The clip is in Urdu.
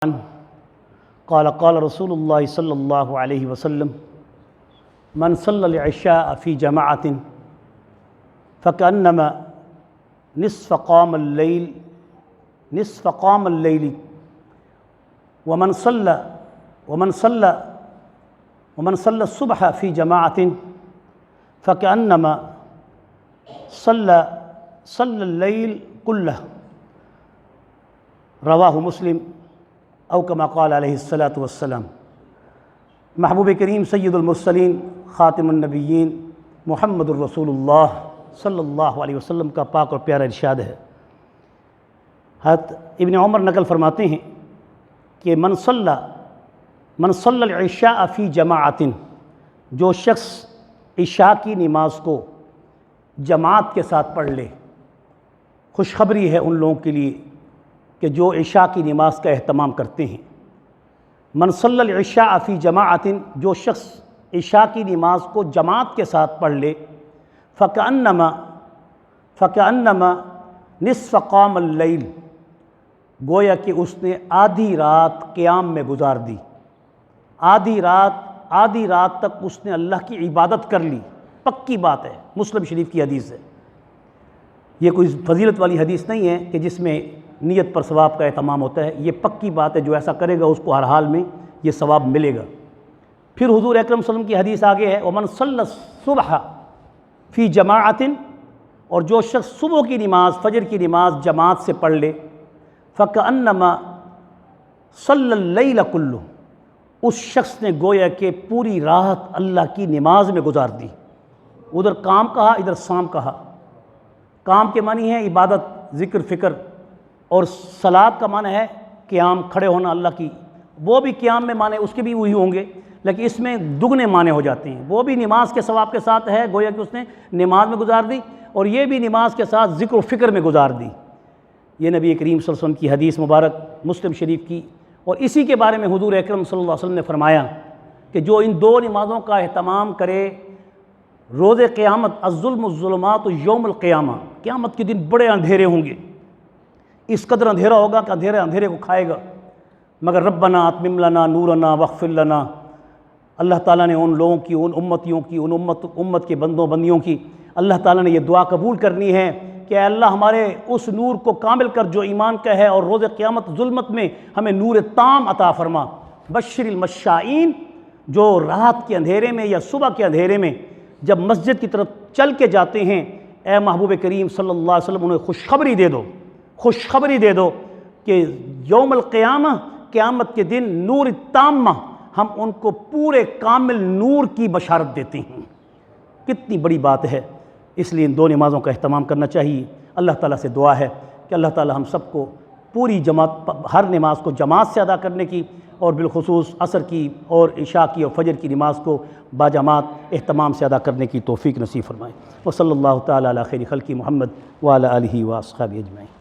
قال رسول اللہ صلی اللہ علیہ وسلم من صلی العشاء فی جماعت فکأنما نصف قام اللیل ومن صلی الصبح فی جماعت فکأنما صلی اللیل کلہ رواہ مسلم او کما قال علیہ الصلاۃ والسلام۔ محبوب کریم سید المرسلین خاتم النبیین محمد الرسول اللہ صلی اللہ علیہ وسلم کا پاک اور پیارا ارشاد ہے۔ حضرت ابن عمر نقل فرماتے ہیں کہ من صلی العشاء فی جماعت، جو شخص عشاء کی نماز کو جماعت کے ساتھ پڑھ لے، خوشخبری ہے ان لوگوں کے لیے کہ جو عشاء کی نماز کا اہتمام کرتے ہیں۔ من صلی العشاء فی جماعت، جو شخص عشاء کی نماز کو جماعت کے ساتھ پڑھ لے، فکأنما نصف قام اللیل، گویا کہ اس نے آدھی رات قیام میں گزار دی، آدھی رات تک اس نے اللہ کی عبادت کر لی۔ پکی بات ہے، مسلم شریف کی حدیث ہے۔ یہ کوئی فضیلت والی حدیث نہیں ہے کہ جس میں نیت پر ثواب کا اہتمام ہوتا ہے، یہ پکی بات ہے، جو ایسا کرے گا اس کو ہر حال میں یہ ثواب ملے گا۔ پھر حضور اکرم صلی اللہ علیہ وسلم کی حدیث آگے ہے ومن صلی الصبح فی جماعت، اور جو شخص صبح کی نماز، فجر کی نماز جماعت سے پڑھ لے، فکأنما صلی اللیل کلہ، اس شخص نے گویا کہ پوری رات اللہ کی نماز میں گزار دی۔ ادھر کام کہا، ادھر سام کہا۔ کام کے معنی ہے عبادت، ذکر، فکر، اور صلاۃ کا معنی ہے قیام، کھڑے ہونا اللہ کی۔ وہ بھی قیام میں معنی اس کے بھی وہی ہوں گے، لیکن اس میں دگنے معنی ہو جاتے ہیں۔ وہ بھی نماز کے ثواب کے ساتھ ہے، گویا کہ اس نے نماز میں گزار دی، اور یہ بھی نماز کے ساتھ ذکر و فکر میں گزار دی۔ یہ نبی کریم صلی اللہ علیہ وسلم کی حدیث مبارک مسلم شریف کی، اور اسی کے بارے میں حضور اکرم صلی اللہ علیہ وسلم نے فرمایا کہ جو ان دو نمازوں کا اہتمام کرے روز قیامت، الظلم الظلمات یوم القیامہ، قیامت کے دن بڑے اندھیرے ہوں گے، اس قدر اندھیرا ہوگا کہ اندھیرے کو کھائے گا، مگر ربنا اتمم لنا نورنا واغفر لنا، اللہ تعالیٰ نے ان لوگوں کی، ان امتیوں کی، ان امت کے بندیوں کی اللہ تعالیٰ نے یہ دعا قبول کرنی ہے کہ اے اللہ ہمارے اس نور کو کامل کر جو ایمان کا ہے، اور روز قیامت ظلمت میں ہمیں نور تام عطا فرما۔ بشر المشائین، جو رات کے اندھیرے میں یا صبح کے اندھیرے میں جب مسجد کی طرف چل کے جاتے ہیں، اے محبوب کریم صلی اللہ علیہ وسلم انہیں خوشخبری دے دو کہ یوم القیامہ، قیامت کے دن، نور تامہ، ہم ان کو پورے کامل نور کی بشارت دیتے ہیں۔ کتنی بڑی بات ہے، اس لیے ان دو نمازوں کا اہتمام کرنا چاہیے۔ اللہ تعالیٰ سے دعا ہے کہ اللہ تعالیٰ ہم سب کو پوری جماعت، ہر نماز کو جماعت سے ادا کرنے کی، اور بالخصوص عصر کی اور عشاء کی اور فجر کی نماز کو باجماعت اہتمام سے ادا کرنے کی توفیق نصیب فرمائے۔ وصلی اللہ تعالیٰ علی خیر خلق محمد وعلی آلہ واصحابہ اجمعین۔